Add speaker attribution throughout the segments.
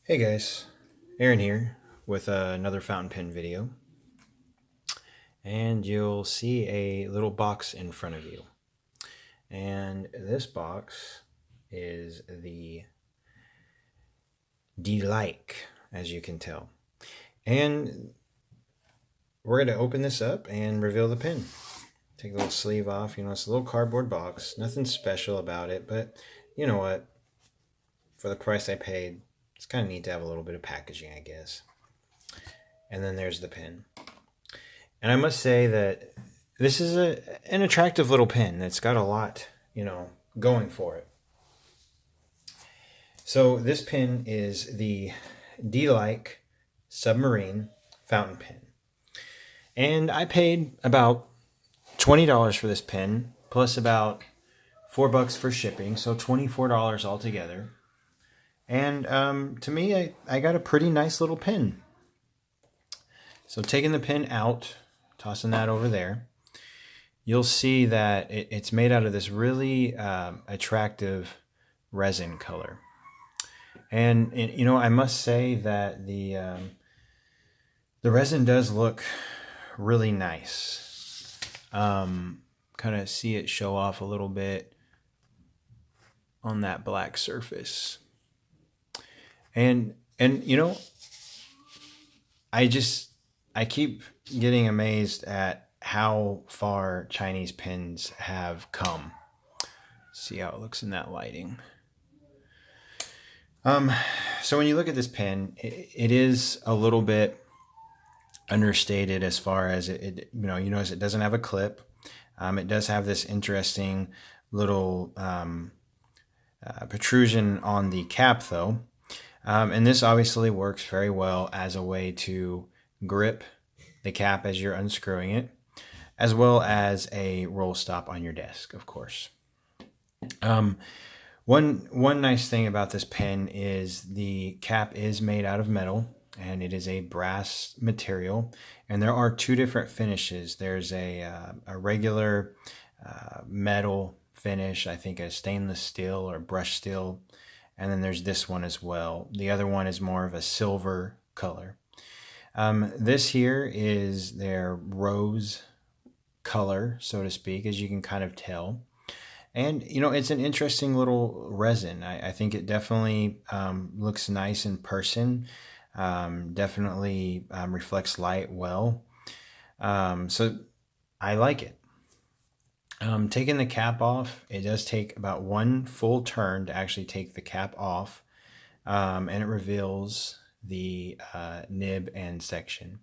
Speaker 1: Hey guys, Aaron here with another fountain pen video, and you'll see a little box in front of you. And this box is the Delike, as you can tell. And we're going to open this up and reveal the pen. Take the little sleeve off. It's a little cardboard box. Nothing special about it, but you know what? For the price I paid, it's kind of neat to have a little bit of packaging, I guess. And then there's the pen. And I must say that this is an attractive little pen that's got a lot, going for it. So this pen is the Delike Submarine fountain pen. And I paid about $20 for this pen, plus about $4 for shipping, so $24 altogether. And to me, I got a pretty nice little pen. So taking the pen out, tossing that over there, you'll see that it's made out of this really attractive resin color. And I must say that the resin does look really nice. Kind of see it show off a little bit on that black surface. And I keep getting amazed at how far Chinese pens have come. See how it looks in that lighting. So when you look at this pen, it is a little bit understated as far as it you notice it doesn't have a clip. It does have this interesting little protrusion on the cap though. And this obviously works very well as a way to grip the cap as you're unscrewing it, as well as a roll stop on your desk, of course. One nice thing about this pen is the cap is made out of metal, and it is a brass material. And there are two different finishes. There's a regular metal finish, I think a stainless steel or brushed steel, and then there's this one as well. The other one is more of a silver color. This here is their rose color, so to speak, as you can kind of tell. And, it's an interesting little resin. I think it definitely looks nice in person. Definitely reflects light well. So I like it. Taking the cap off, it does take about one full turn to actually take the cap off. And it reveals the nib and section.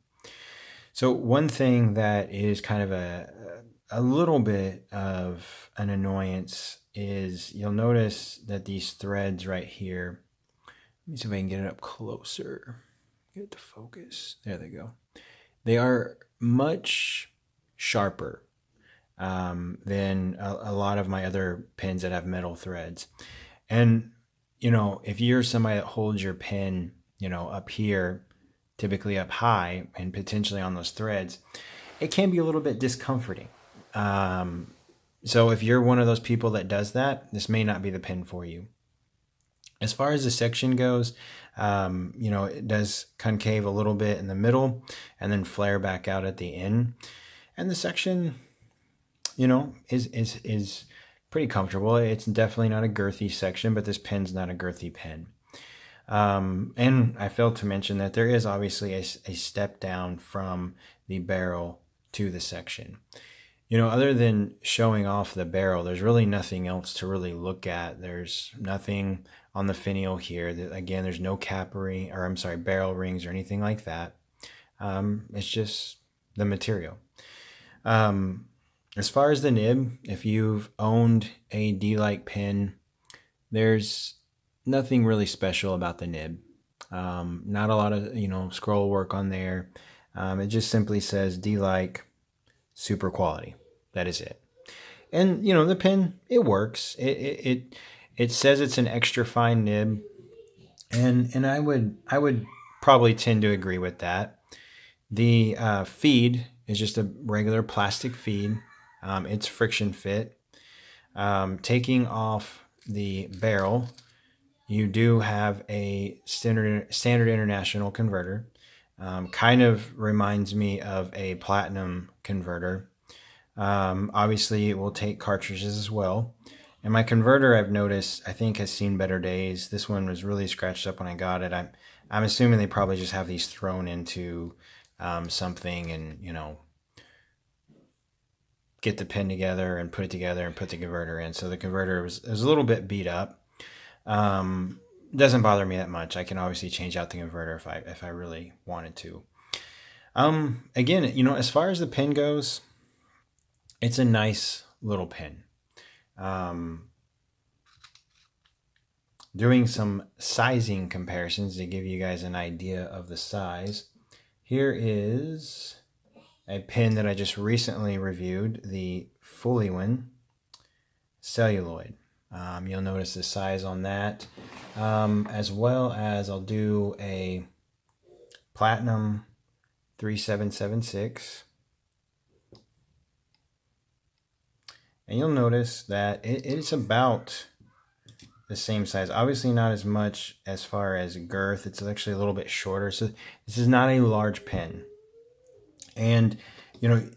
Speaker 1: So one thing that is kind of a little bit of an annoyance is you'll notice that these threads right here, let me see if I can get it up closer, get it to focus, there they go. They are much sharper than a lot of my other pens that have metal threads. And if you're somebody that holds your pen, up here, typically up high and potentially on those threads, it can be a little bit discomforting. So if you're one of those people that does that, this may not be the pen for you. As far as the section goes, it does concave a little bit in the middle and then flare back out at the end. And the section, is pretty comfortable. It's definitely not a girthy section, but this pen's not a girthy pen. And I failed to mention that there is obviously a step down from the barrel to the section. Other than showing off the barrel, there's really nothing else to really look at. There's nothing on the finial here. Again, there's no barrel rings or anything like that. It's just the material. As far as the nib, if you've owned a Delike pen, there's nothing really special about the nib. Not a lot of, scroll work on there. It just simply says Delike super quality. That is it. And, the pen, it works. It says it's an extra fine nib. And I would probably tend to agree with that. The feed is just a regular plastic feed. It's friction fit. Taking off the barrel, you do have a standard international converter. Kind of reminds me of a platinum converter. Obviously, it will take cartridges as well. And my converter, I've noticed, I think has seen better days. This one was really scratched up when I got it. I'm assuming they probably just have these thrown into something and, get the pin together and put it together and put the converter in. So the converter was a little bit beat up. Doesn't bother me that much. I can obviously change out the converter if I really wanted to. Again, as far as the pin goes, it's a nice little pin. Doing some sizing comparisons to give you guys an idea of the size. Here is a pin that I just recently reviewed, the Fully celluloid. You'll notice the size on that, as well as I'll do a platinum 3776. And you'll notice that it's about the same size. Obviously not as much as far as girth. It's actually a little bit shorter. So this is not a large pin. And,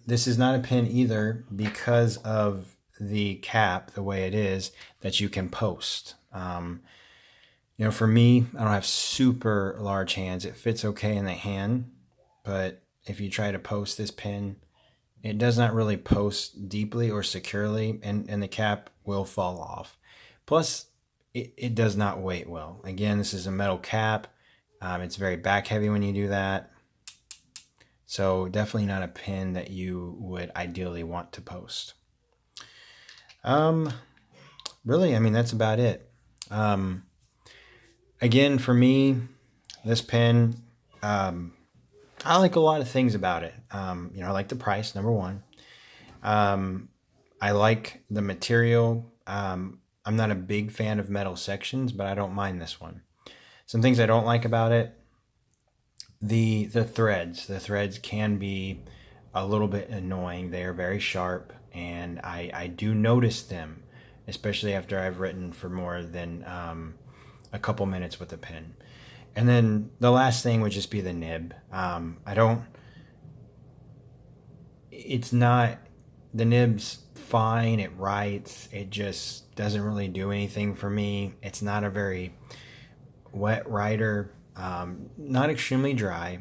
Speaker 1: this is not a pin either because of the cap, the way it is, that you can post. For me, I don't have super large hands. It fits okay in the hand. But if you try to post this pin, it does not really post deeply or securely, and the cap will fall off. Plus, it does not weight well. Again, this is a metal cap. It's very back heavy when you do that. So definitely not a pin that you would ideally want to post. Really, that's about it. Again, for me, this pin, I like a lot of things about it. I like the price, number one. I like the material. I'm not a big fan of metal sections, but I don't mind this one. Some things I don't like about it, the threads. The threads can be a little bit annoying. They are very sharp, and I do notice them, especially after I've written for more than a couple minutes with a pen. And then the last thing would just be the nib. The nib's fine, it writes, it just doesn't really do anything for me. It's not a very wet writer, not extremely dry,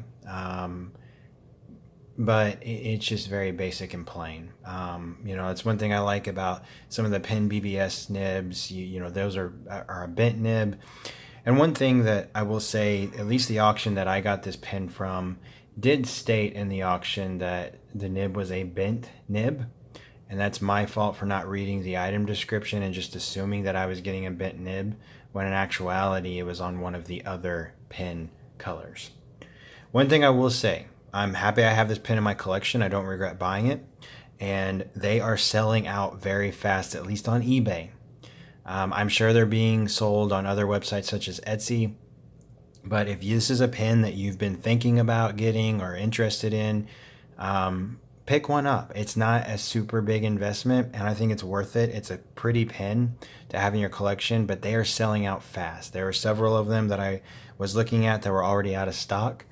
Speaker 1: but it's just very basic and plain. It's one thing I like about some of the Pen BBS nibs. Those are a bent nib. And one thing that I will say, at least the auction that I got this pen from did state in the auction that the nib was a bent nib. And that's my fault for not reading the item description and just assuming that I was getting a bent nib, when in actuality it was on one of the other pen colors. One thing I will say, I'm happy I have this pen in my collection. I don't regret buying it. And they are selling out very fast, at least on eBay. I'm sure they're being sold on other websites such as Etsy. But if this is a pen that you've been thinking about getting or interested in, pick one up. It's not a super big investment, and I think it's worth it. It's a pretty pen to have in your collection, but they are selling out fast. There are several of them that I was looking at that were already out of stock.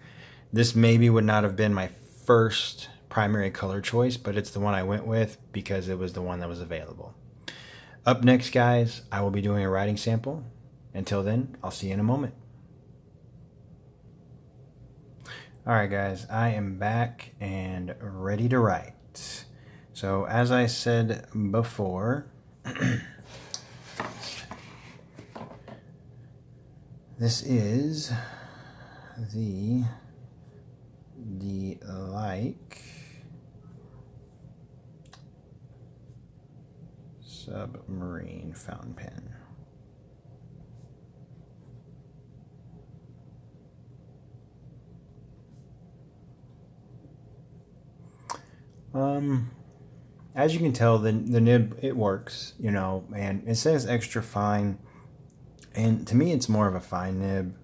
Speaker 1: This maybe would not have been my first primary color choice, but it's the one I went with because it was the one that was available. Up next, guys, I will be doing a writing sample. Until then, I'll see you in a moment. All right, guys, I am back and ready to write. So as I said before, this is the Delike Submarine fountain pen. As you can tell, the nib, it works, and it says extra fine, and to me it's more of a fine nib.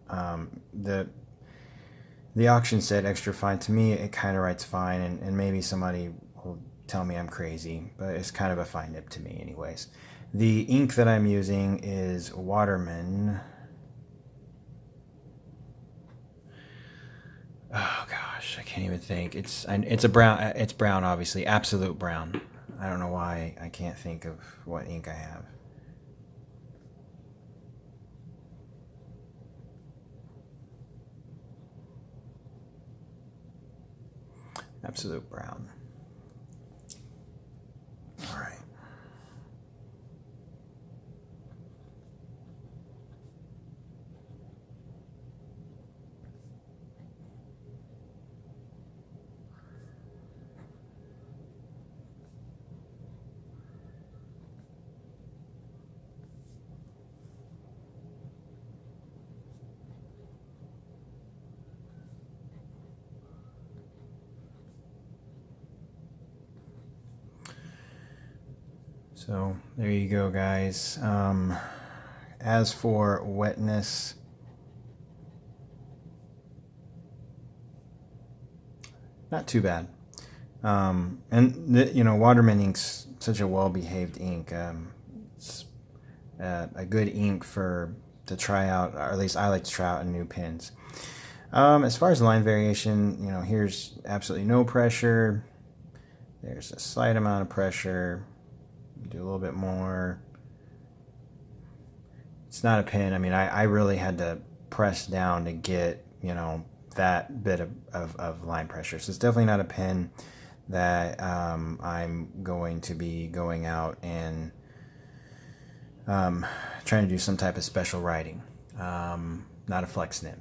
Speaker 1: The auction said extra fine. To me, it kind of writes fine, and maybe somebody will tell me I'm crazy, but it's kind of a fine nib to me anyways. The ink that I'm using is Waterman gosh, I can't even think. It's a brown. It's brown, obviously, absolute brown. I don't know why I can't think of what ink I have. Absolute brown. All right. So there you go, guys. As for wetness, not too bad. And Waterman ink's such a well-behaved ink. It's a good ink to try out, or at least I like to try out in new pens. As far as line variation, here's absolutely no pressure. There's a slight amount of pressure. Do a little bit more. It's not a pen. I mean, I really had to press down to get, that bit of line pressure. So it's definitely not a pen that I'm going to be going out and trying to do some type of special writing. Not a flex nib.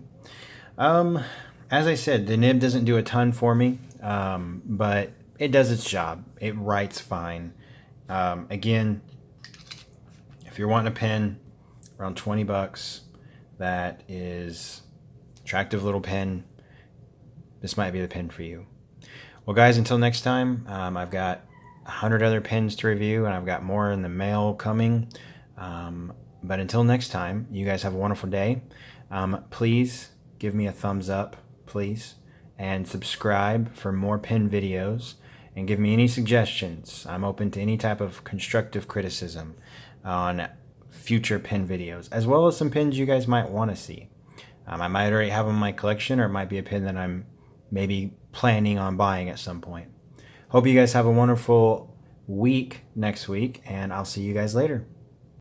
Speaker 1: As I said, the nib doesn't do a ton for me, but it does its job. It writes fine. Again, if you're wanting a pen around 20 bucks, that is attractive little pen, this might be the pen for you. Well, guys, until next time, I've got 100 other pens to review, and I've got more in the mail coming. But until next time, you guys have a wonderful day. Please give me a thumbs up, please, and subscribe for more pen videos. And give me any suggestions. I'm open to any type of constructive criticism on future pen videos, as well as some pens you guys might want to see. I might already have them in my collection, or it might be a pen that I'm maybe planning on buying at some point. Hope you guys have a wonderful week next week, and I'll see you guys later.